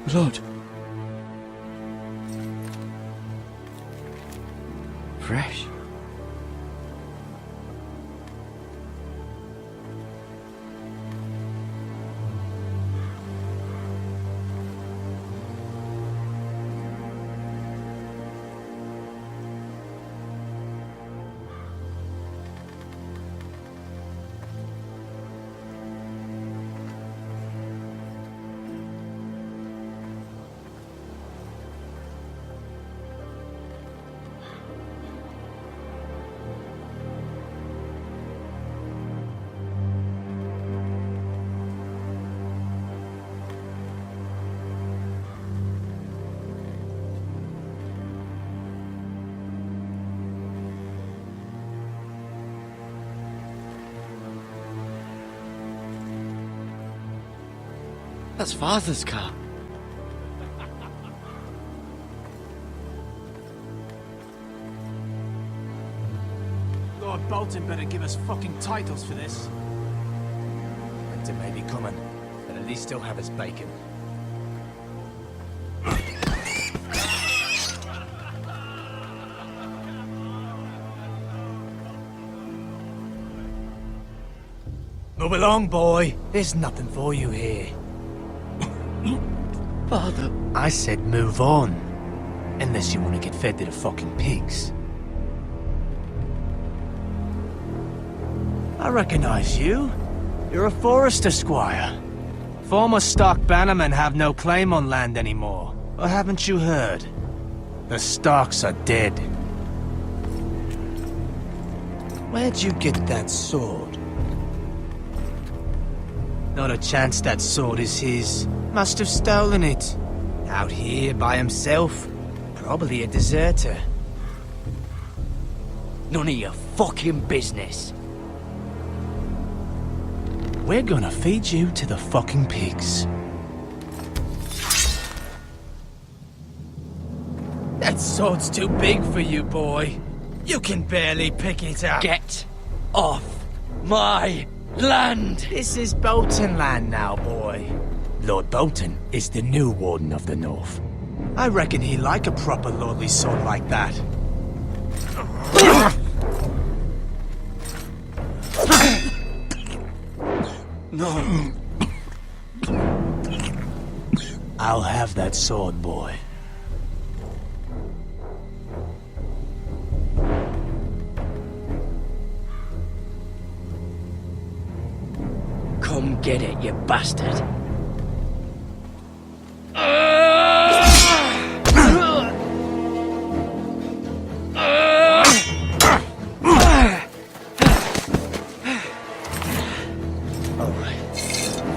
Blood. Fresh. That's Father's car. Lord Bolton better give us fucking titles for this. Winter may be coming, but at least he'll have his bacon. Move along, boy. There's nothing for you here. Father. I said move on. Unless you want to get fed to the fucking pigs. I recognize you. You're a Forester Squire. Former Stark bannermen have no claim on land anymore. Or haven't you heard? The Starks are dead. Where'd you get that sword? Not a chance that sword is his. Must have stolen it. Out here by himself. Probably a deserter. None of your fucking business. We're gonna feed you to the fucking pigs. That sword's too big for you, boy. You can barely pick it up. Get off my land! This is Bolton land now, boy. Lord Bolton is the new Warden of the North. I reckon he like a proper lordly sword like that. No. I'll have that sword, boy. Come get it, you bastard.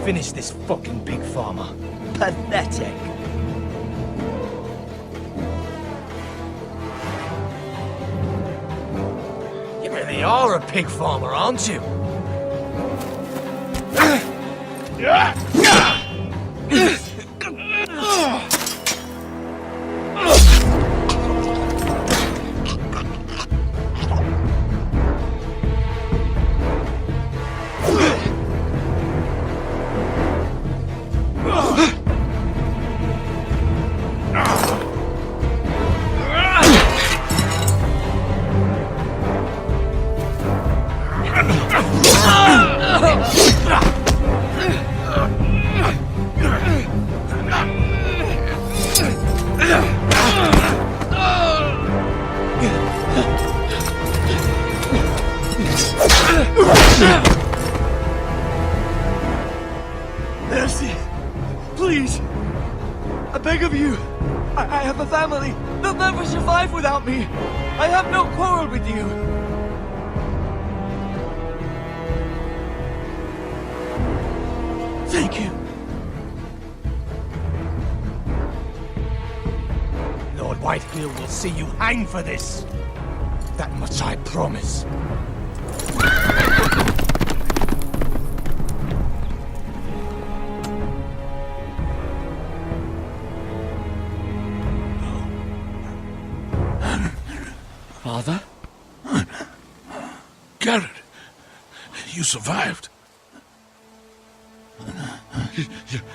Finish this fucking pig farmer. Pathetic. You really are a pig farmer, aren't you? Mercy. Please. I beg of you. I have a family. They'll never survive without me. I have no quarrel with you. Thank you. Lord Whitehill will see you hang for this. That much I promise. Father? Garrett, you survived.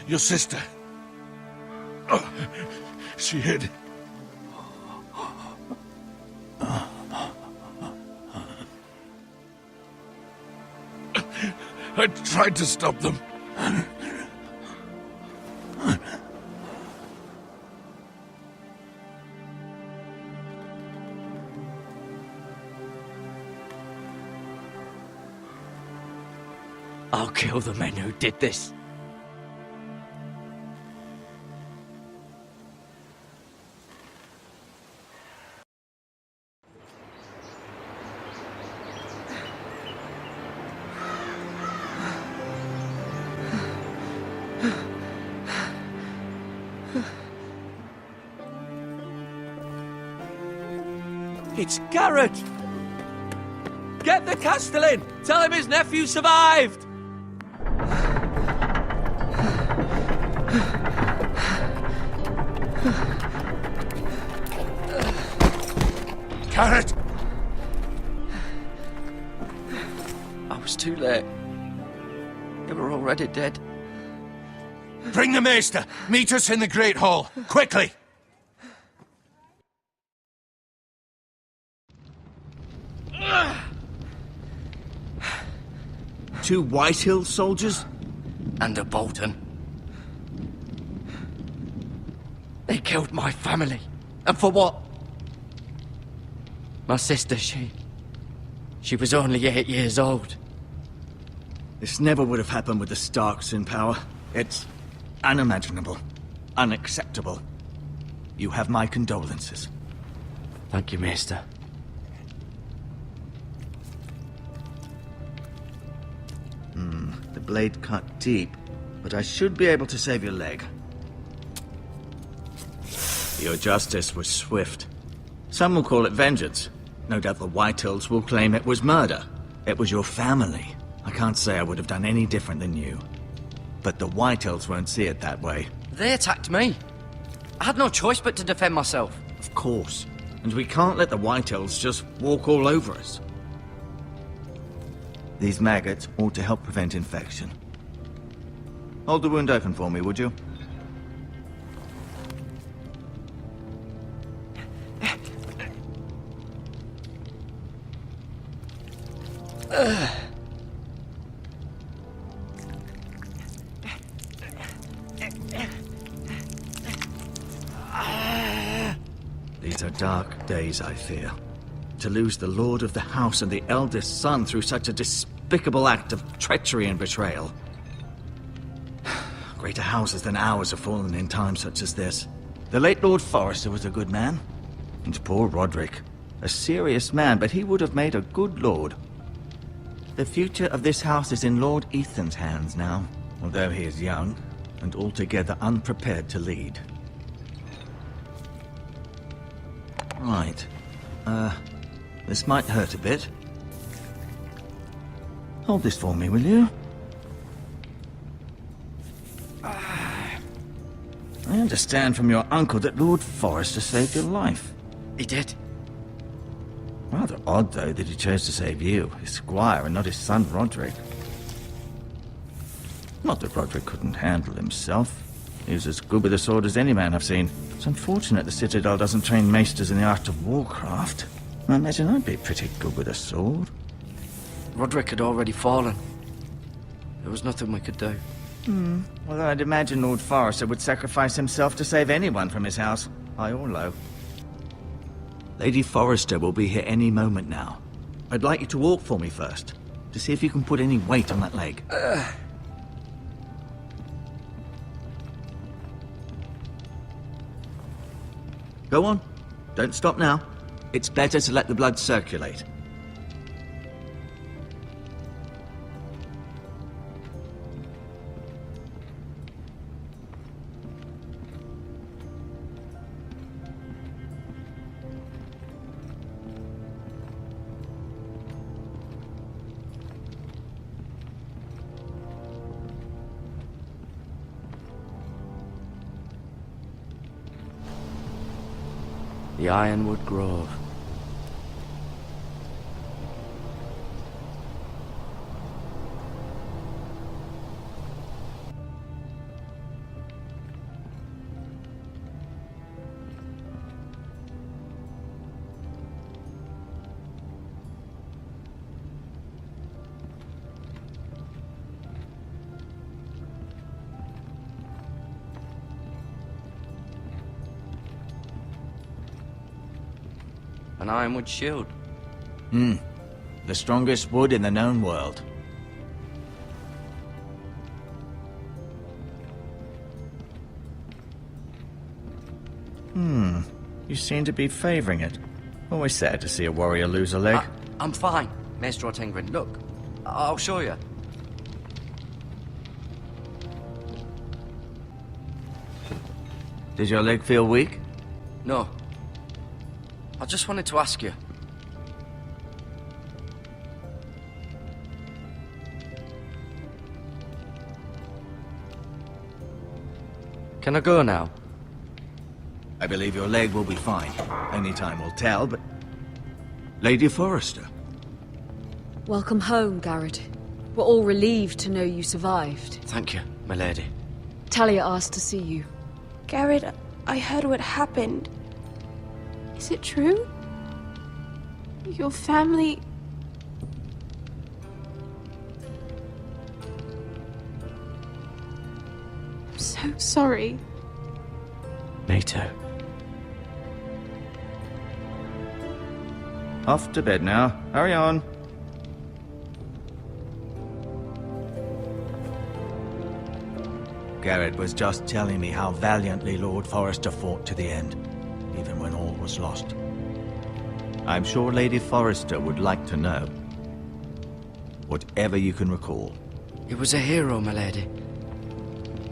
Your sister. She hid. I tried to stop them. I'll kill the men who did this. It's Garrett! Get the Castellan! Tell him his nephew survived! Garrett! I was too late. They were already dead. Bring the maester! Meet us in the Great Hall! Quickly! Two Whitehill soldiers? And a Bolton. They killed my family. And for what? My sister, she was only 8 years old. This never would have happened with the Starks in power. It's unimaginable. Unacceptable. You have my condolences. Thank you, Maester. The blade cut deep, but I should be able to save your leg. Your justice was swift. Some will call it vengeance. No doubt the Whitehills will claim it was murder. It was your family. I can't say I would have done any different than you. But the Whitehills won't see it that way. They attacked me. I had no choice but to defend myself. Of course. And we can't let the Whitehills just walk all over us. These maggots ought to help prevent infection. Hold the wound open for me, would you? These are dark days, I fear. To lose the lord of the house and the eldest son through such a despicable act of treachery and betrayal. Greater houses than ours have fallen in times such as this. The late Lord Forrester was a good man. And poor Roderick. A serious man, but he would have made a good lord. The future of this house is in Lord Ethan's hands now, although he is young and altogether unprepared to lead. Right. This might hurt a bit. Hold this for me, will you? I understand from your uncle that Lord Forrester saved your life. He did. Rather odd, though, that he chose to save you, his squire, and not his son Roderick. Not that Roderick couldn't handle himself. He was as good with a sword as any man I've seen. It's unfortunate the Citadel doesn't train maesters in the art of warcraft. I imagine I'd be pretty good with a sword. Roderick had already fallen. There was nothing we could do. Well, I'd imagine Lord Forrester would sacrifice himself to save anyone from his house, high or low. Lady Forrester will be here any moment now. I'd like you to walk for me first, to see if you can put any weight on that leg. Go on. Don't stop now. It's better to let the blood circulate. The Ironwood Grove. An ironwood shield. The strongest wood in the known world. You seem to be favoring it. Always sad to see a warrior lose a leg. I'm fine, Maester Ortengrin. Look, I'll show you. Does your leg feel weak? No. I just wanted to ask you. Can I go now? I believe your leg will be fine. Only time will tell, but... Lady Forrester. Welcome home, Garrett. We're all relieved to know you survived. Thank you, my lady. Talia asked to see you. Garrett, I heard what happened. Is it true? Your family... I'm so sorry. Me too. Off to bed now. Hurry on. Garrett was just telling me how valiantly Lord Forrester fought to the end, even when all was lost. I'm sure Lady Forrester would like to know. Whatever you can recall. He was a hero, my lady.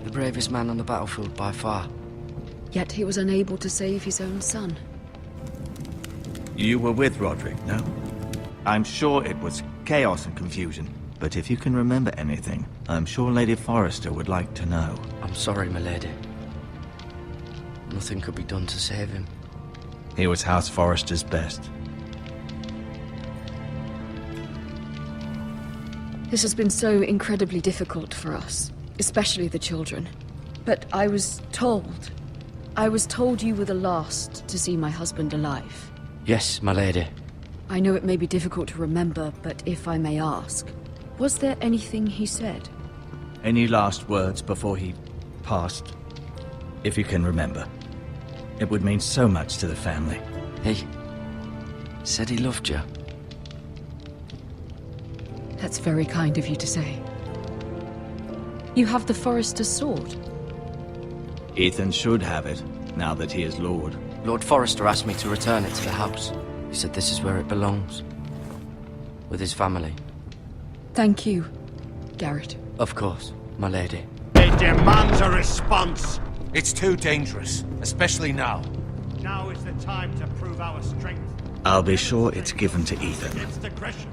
The bravest man on the battlefield by far. Yet he was unable to save his own son. You were with Roderick, no? I'm sure it was chaos and confusion, but if you can remember anything, I'm sure Lady Forrester would like to know. I'm sorry, my lady. Nothing could be done to save him. He was House Forrester's best. This has been so incredibly difficult for us, especially the children. But I was told you were the last to see my husband alive. Yes, my lady. I know it may be difficult to remember, but if I may ask, was there anything he said? Any last words before he passed? If you can remember. It would mean so much to the family. He said he loved you. That's very kind of you to say. You have the Forrester's sword. Ethan should have it, now that he is Lord. Lord Forrester asked me to return it to the house. He said this is where it belongs. With his family. Thank you, Garrett. Of course, my lady. It demands a response. It's too dangerous, especially now. Now is the time to prove our strength. I'll be sure it's given to Ethan. Against aggression.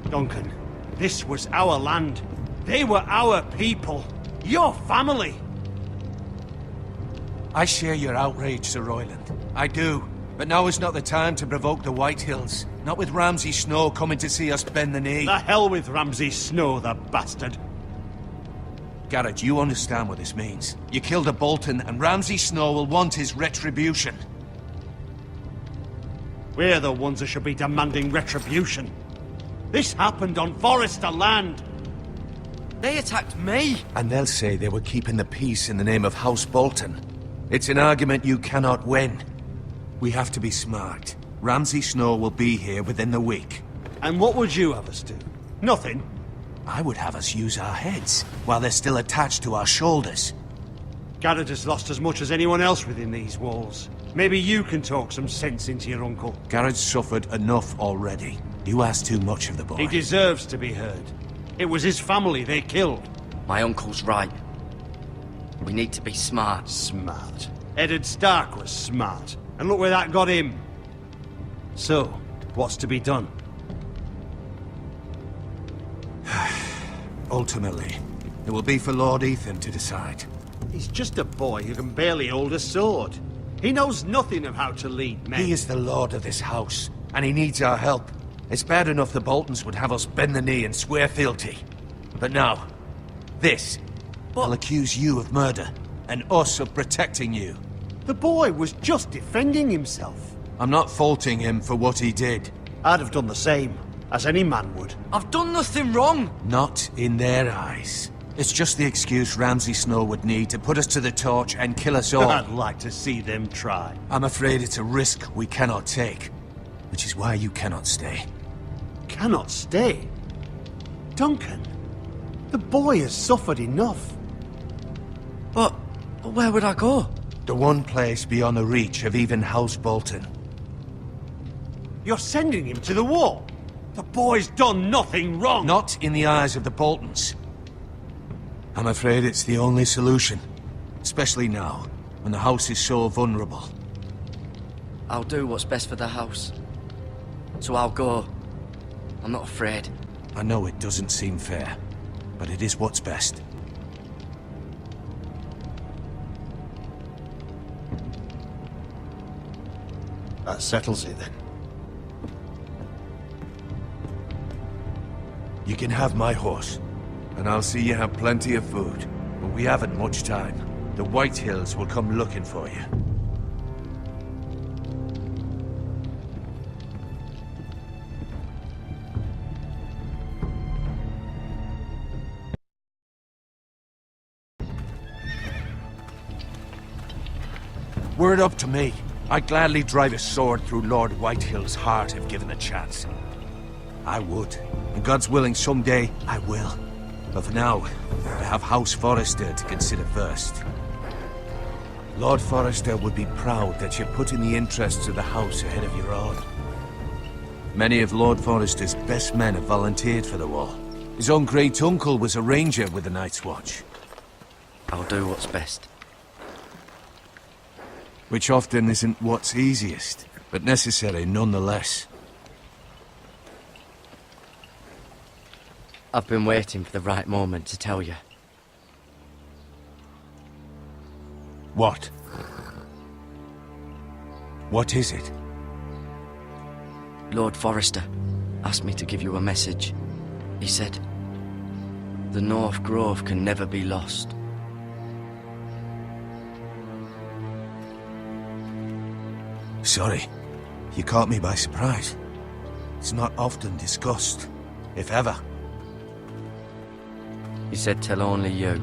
Duncan, this was our land. They were our people. Your family. I share your outrage, Sir Royland. I do. But now is not the time to provoke the White Hills. Not with Ramsay Snow coming to see us bend the knee. The hell with Ramsay Snow, the bastard. Garrett, you understand what this means. You killed a Bolton, and Ramsay Snow will want his retribution. We're the ones who should be demanding retribution. This happened on Forrester land. They attacked me! And they'll say they were keeping the peace in the name of House Bolton. It's an argument you cannot win. We have to be smart. Ramsay Snow will be here within the week. And what would you have us do? Nothing. I would have us use our heads, while they're still attached to our shoulders. Garrett has lost as much as anyone else within these walls. Maybe you can talk some sense into your uncle. Garrett's suffered enough already. You ask too much of the boy. He deserves to be heard. It was his family they killed. My uncle's right. We need to be smart. Smart. Eddard Stark was smart. And look where that got him. So, what's to be done? Ultimately, it will be for Lord Ethan to decide. He's just a boy who can barely hold a sword. He knows nothing of how to lead men. He is the lord of this house, and he needs our help. It's bad enough the Boltons would have us bend the knee and swear fealty. But now, this. I'll accuse you of murder, and us of protecting you. The boy was just defending himself. I'm not faulting him for what he did. I'd have done the same, as any man would. I've done nothing wrong! Not in their eyes. It's just the excuse Ramsay Snow would need to put us to the torch and kill us all. I'd like to see them try. I'm afraid it's a risk we cannot take, which is why you cannot stay. Cannot stay? Duncan, the boy has suffered enough. But where would I go? The one place beyond the reach of even House Bolton. You're sending him to the war? The boy's done nothing wrong! Not in the eyes of the Boltons. I'm afraid it's the only solution. Especially now, when the house is so vulnerable. I'll do what's best for the house. So I'll go. I'm not afraid. I know it doesn't seem fair, but it is what's best. That settles it then. You can have my horse, and I'll see you have plenty of food. But we haven't much time. The White Hills will come looking for you. Were it up to me, I'd gladly drive a sword through Lord Whitehill's heart if given the chance. I would. And God's willing, someday I will. But for now, I have House Forrester to consider first. Lord Forrester would be proud that you're putting the interests of the house ahead of your own. Many of Lord Forrester's best men have volunteered for the war. His own great-uncle was a ranger with the Night's Watch. I'll do what's best. Which often isn't what's easiest, but necessary nonetheless. I've been waiting for the right moment to tell you. What? What is it? Lord Forrester asked me to give you a message. He said, the North Grove can never be lost. Sorry, you caught me by surprise. It's not often discussed, if ever. He said tell only you.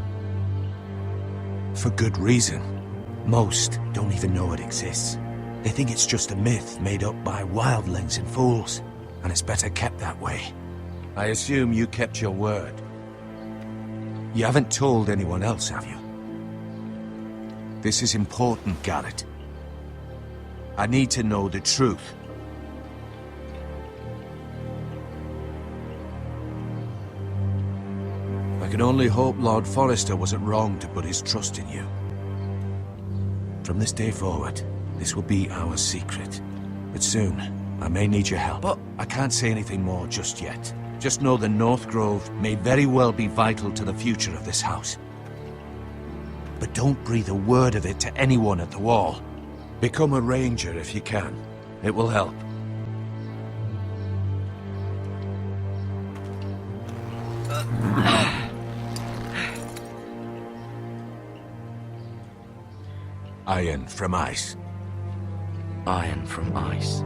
For good reason. Most don't even know it exists. They think it's just a myth made up by wildlings and fools, and it's better kept that way. I assume you kept your word. You haven't told anyone else, have you? This is important, Garrett. I need to know the truth. I can only hope Lord Forrester wasn't wrong to put his trust in you. From this day forward, this will be our secret. But soon, I may need your help. But I can't say anything more just yet. Just know the North Grove may very well be vital to the future of this house. But don't breathe a word of it to anyone at the wall. Become a ranger if you can. It will help. Iron from ice. Iron from ice.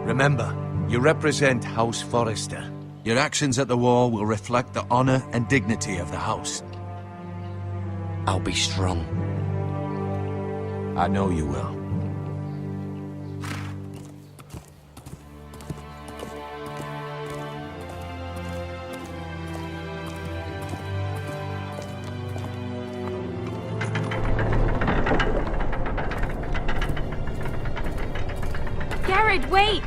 Remember, you represent House Forrester. Your actions at the war will reflect the honor and dignity of the house. I'll be strong. I know you will. Garrett, wait!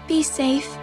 Be safe.